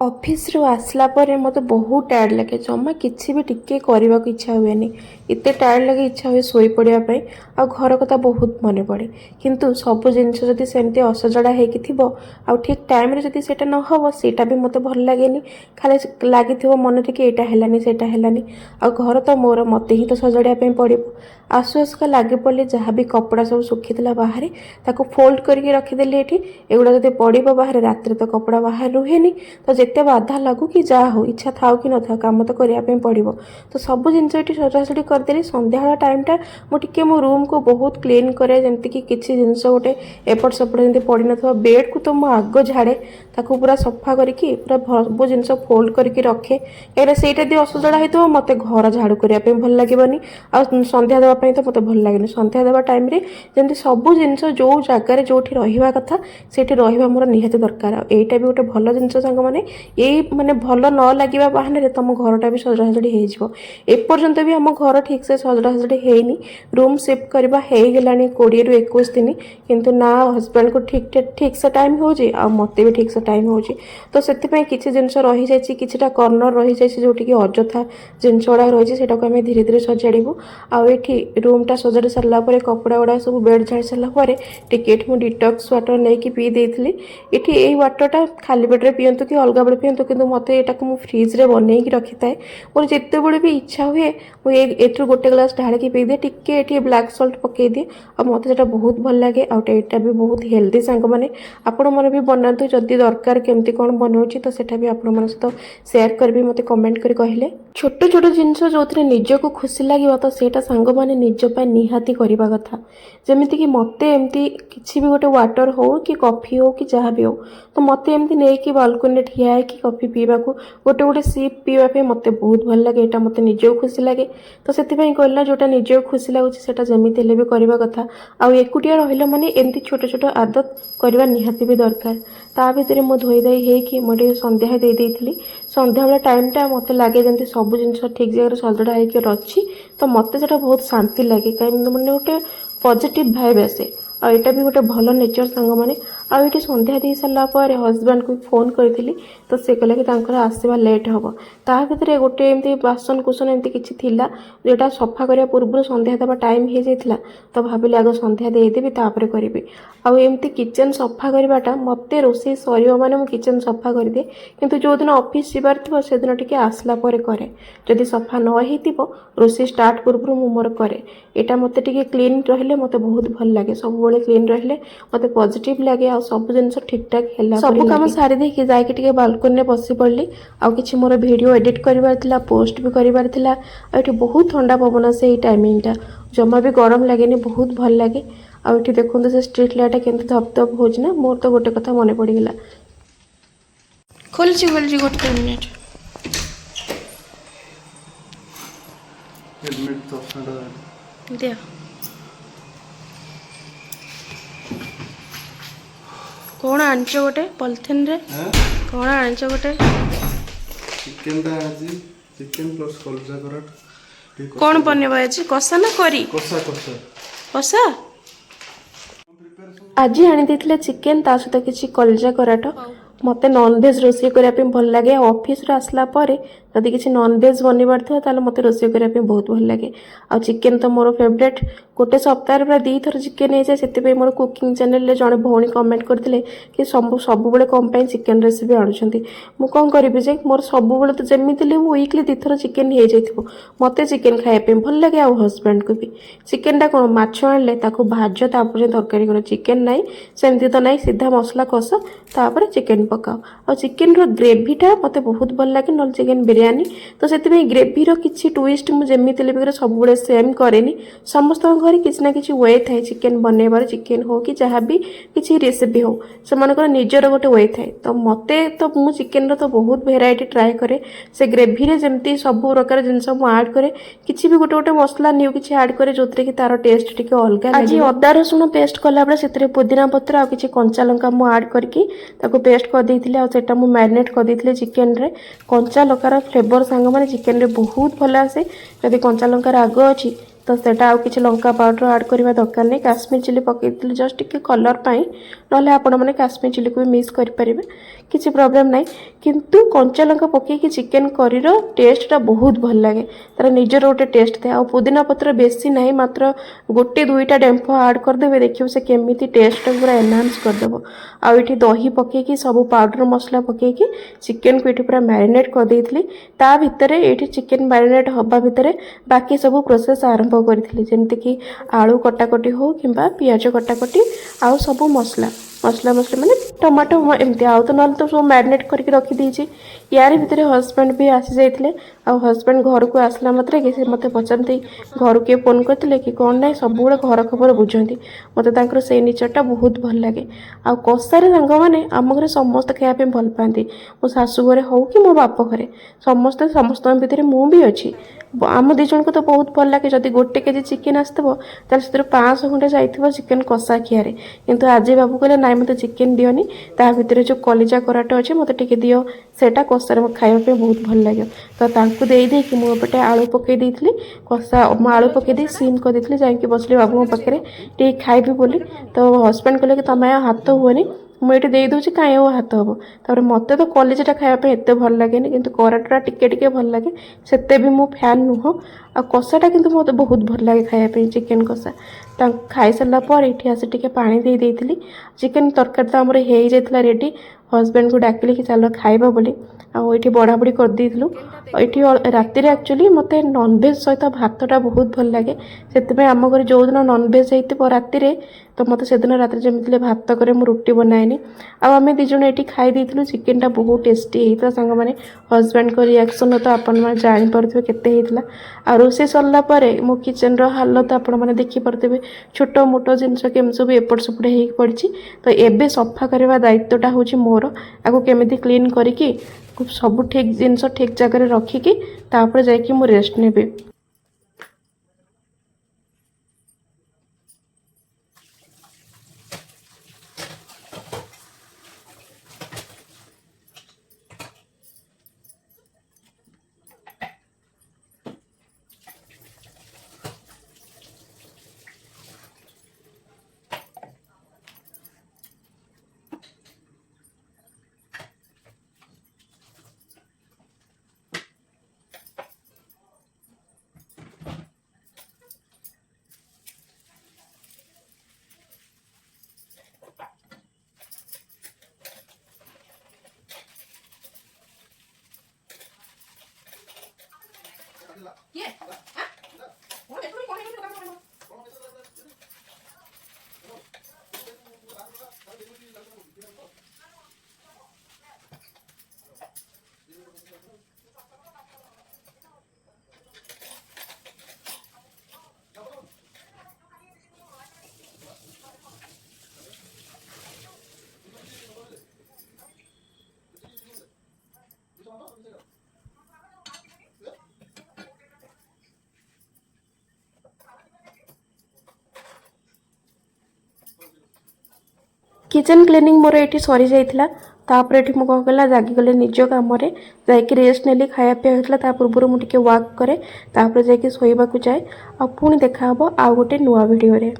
Office रू आसला पर मत बहुत टायर्ड लगे जमा किसी भी टिके करने को इच्छा हुए एत टायर्ड लगे इच्छा हुए शोई पड़ापी आ घर कथा बहुत मन पड़े किंतु सब जिनस जदि सेमती असजड़ा हो ठीक टाइम रे जदि सेटा न हो सेटा भी मत भल लगे खाली लगी मन कि एटा हेलानी सेटा हेलानी आ घर तो मोर मत ही तो सजड़ा पड़ो आसु आसुका लगे पड़े जहाँ भी कपड़ा सब सुखी बाहर ताको फोल्ड करके रखीदेली ये एगुड़ा जब पड़ो बाहर रात तो कपड़ा बाहर रुहे तो जिते बाधा लगू कि जहाँ हो इच्छा था कि न था कम तो करने पड़ो तो सब जिनस ये सजासजी करदेली संध्या टाइमटा मुझे मो रूम को बहुत क्लीन करे जमीक किसी जिनस गोटे एपट सेपट जमी पड़ न बेड को तो मो आग झाड़े ताकू पूरा सफा करके पूरा सब जिनस फोल्ड करके रखे कहीं से असजड़ा होता मत घर झाड़ू करने भल लगे आ संध्या देवाई तो मत भल लगे संध्या देवा टाइम जमी सब जिनस जो जगार जो रहा कथा से रहा मोर निहाती दरकार आईटा भी गोटे भल जिनस सांग मैंने यही माने भल न लगे बाहर तुम घरटा भी सजासजी होपर्यंत भी आम घर ठीक से सजासजी होनी रूम शिफ्ट करवा हो गला 20 ରୁ 21 दिन किंतु ना हजबैंड को ठीक से टाइम हो मत भी ठीक से टाइम हो तो से किसी जिनस रही जाइए किसीटा कर्नर रही जाइए जोटि अଯଥା जिनस गुड़ा रही है आम धीरे धीरे सजाड़ू आठी रूमटा सजाड़ी सारापर कपड़ा गुड़ा सब बेड झाड़ी सारापर टिके मुझे डिटॉक्स वाटर नहीं पी देती ये यही वाटरटा खाली पेटे पीतु कि अलग बेले पीतु कि मत यहाँ फ्रिज्रे बनई रखी थाए मोर जिते बड़े भी इच्छा हुए मुझे गोटे ग्लास ढाड़ी पी दिए टिके ब्लैक सल्ट पकई दिए और मत से बहुत भल लगे आईटा भी बहुत हेल्दी सांग मैंने आपण मैंने भी बनातु जदि दरकार केमती कौन बनाऊँगी तो सेटा भी आपण मान सहित सेयार करी मत कमेंट कर कहले छोट छोट जिनस जो निजक खुशी लगे तो सेटा सांग मैंने निजपाई निहाती करवा कथा जमीती कि मत एमती किसी भी गोटे वाटर हो कि कॉफी हो कि जहाँ भी हो तो मत एमती नहीं कि बालकनी ठिया है कि कॉफी पीवा को गोटे गोटे सिप पीवाई मत बहुत भल लगे यहाँ मत निजक खुशी लगे तो से कहला जोटा निजक खुशी लगुच जमीती भी करवा कथा आउ एकुटिया रहा माने एमती छोट छोट आदत करवा निहाती भी दरकार ता भीतर मो धोई धाई होगी मुझे संध्या दे देती संध्या वाला टाइमटा मत लगे जमी सब जिन ठीक जगह सजड़ा होकर अच्छी तो मत से बहुत शांति लगे कहीं मैंने गोटे पॉजिटिव भाइब आसे आ यहाँ भी गोटे भल नेचर सांग मैंने आईटी संध्या दे सारापर हजबैंड को फोन करी तो से कहला कि आसवा लेट हम ता भर गोटे एमती बासन कुसन एमती किसी थिला जोटा सफा करने पूर्व संध्या देवा टाइम हो जाता तो भाविली आग संध्या देदेवी तापर करी आमती किचेन सफा करवाटा मत रोषे सर मैंने किचेन सफा कर दिए किंतु जो दिन ऑफिस जीवार थो से दिन टी आसला करे जदि सफा न हो रोषे स्टार्ट पूर्व मोर करे यहाँ मत क्लीन रहिले मत बहुत भल लगे सब क्लीन रहिले मत पॉजिटिव लगे सब जिनस ठीक ठाक है सब कम सारी देखिए जाकि बालकनी बसी पड़ी आउ कि मोर वीडियो एडिट कर पोस्ट भी कर बहुत ठंडा पवन से टाइमिंगटा जमा भी गरम लगे बहुत भल लगे आठी देखते से स्ट्रीट लाइटा केमती धप धप हो मोर तो गोटे कथा मन पड़गला खोलची गोटे मिनिट दिया कौन आंच गोटे पॉलिथिन रे कौन आंच गोटे चिकन ता आज चिकन प्लस कलजा कराट कौन बनेबा आज कसा ना करी कसा कसा कसा आज आनी देथिले चिकन ता सहित किछि कलजा कराट मत नॉनवेज रोषे करने भल लगे ऑफिस आसला जदि किसी नॉनवेज बनवार थो मत रोषे करने बहुत भल लगे आ चिकेन तो मोर फेवरेट गोटे सप्ताह पूरा 2 थर चिकेन हो जाए से मोर कुकिंग चैनल जड़े भौणी कमेंट करते कि सब कम चिकेन रेसिपी आणुछंती मु कौन करी जे मोर सब तो जमी वीकली 2 थर चिकेन हो जाए मत चिकेन खायापी भल लगे आ हजबैंड को भी चिकेनटा कौन माछ आने भाज तापर तरकारी कर चिकेन नाई सेमती तो नाई सीधा मसला कस तापर चिकेन पकाओ आ चिकेन रो ग्रेवीटा मत बहुत भल लगे ना चिकेन बिरयानी तो से ग्रेवीर किसी ट्विस्ट मुझे सब सेम कैनि समस्त घर किसी ना कि वे थाए चिकेन बनइबार चिकेन हो कि जहाँ भी किसी रेसिपी हो से निजर गोटे वे थाए तो मत तो मु चिकेन तो बहुत भेराइटी ट्राए करे से ग्रेवी जमती सब प्रकार जिनस आड करे किसी भी गोटे गोटे मसला न्यू किसी आड करे जो कि तार टेस्ट टी अलग आज अदा रसुण पेस्ट कला से पुदीना पत्र आ कि कंचा लंका मु आड करके पेस्ट कर देती आटा मुझे मैरिनेट कर देती चिकेन रे कंचा लंकार फ्लेवर सांग मैंने चिकेन रे बहुत भल आसे जदि कंचा लंकार राग अच्छी तो सेटा आउ किछि लंका पाउडर ऐड करबा दरकार नै काश्मीर चिली पकेइतली जस्ट टिके कलर पाई नले आपण माने काश्मीर चिली को भी मिक्स करि परिबे किछि प्रॉब्लम नै किंतु कंचा लंका पके कि चिकन करी रो टेस्टटा बहुत भल लागे तार निजर गोटे टेस्ट थाए आ पुदीना पत्र बेसी नहीं मात्र गोटे दुईटा डेम्फो ऐड करदेवे देखियो से केमिति टेस्ट पूरा एनहांस करदेव आ इठी दही पकेकी सब पाउडर मसला पकेकी चिकन को इठी पूरा मैरिनेट कर देइथली ता भितरे एठी चिकन मैरिनेट हबा भितरे बाकी सब प्रोसेस आरंभ करथिली जेमति कि आलू कटाकटी हो किंबा पियाज कटाकटी आउ सब मसला मसला मसला माने टमाटो एमती आउ तो नल तो सब मैरिनेट करके रखी दीची यार भितर हस्बैंड भी आसी जाइए आ हस्बैंड घर को आसला मात्रे कि से मते पचारती घर के फोन करते कि कौन ना सब घर खबर बुझती मत से नेचरटा बहुत भल लगे आ कषारे सांग मैंने आम घर समस्त खायापी भल पाती मो शाशु घरे हो कि मो बाप घरे समस्ते समस्त भितर मु भी अच्छी आम दी जन को तो बहुत भल लगे जदि गोटे केजी चिकेन आसो से 500 खंडे जाइए चिकेन कषा खियारे किंतु आज बाबू कहले नाई मत चिकेन दियोनी ता भितर जो कलिजा कराटे अच्छे मत टिके दियो सेटा कषार खाइबा बहुत भल लगे तो तांकु दे दे कि मो पटे आलू पकई देइथली कषा आलू पकई दे सीम कर देइथली जाई बसली बाबू पाखे टे खाइबी बोली तो हस्बैंड कहले कि तमे हाथ हुएनी मुझे दे दूसरी कहीं वो हाथ हम तापर मत तो कलेजा खायापी एत भल लगे कि कराटा टिके टिके भल लगे सेते भी मो फैन नुह आ कषाटा किंतु मत बहुत भल लगे खायापी चिकेन कषा खाई सारा पर ये आसी टिके पानी दे देइथली चिकेन तरकारी तो आमर हो जाता रेडी हस्बैंड को डाकिली कि चलो खाइबा बोली आठी बड़ाबड़ी कर देइथलु ये राति एक्चुअली मत नॉनवेज सहित भातटा बहुत भल लगे से आम घर जो दिन नॉनवेज हो राति तो मत से दिन रात जमी भात करे मुझे रुटी बनाएनी आम दिज ये खाई देइथलु चिकेनटा बहुत टेस्टी होता सांग मैंने हस्बैंड को रिएक्शन तो आपण मैंने जानीपे केते आ रोसे सरला मो किचन रो हालत आपण मैंने देखिपे छोट मोट जिनस केमी सब एपट सेपट हो पड़ी तो एबे सफा करवा दायित्वटा हूँ मोर आगु केमी क्लीन करी सब ठीक जिनस ठीक जगह रखिकी तापर जाकि मु रेस्ट नेबी। किचन क्लीनिंग मोर ये सरी जाइथिला तापर ये मुझे कौन कला जागिगले निज कम जाकि रेस्ट नेली खाया पीया होता पूर्व मुझे वॉक करे तापर जाकि शोइबा को जाए आ पुणी देखा आउ गोटे नुआ वीडियो रे।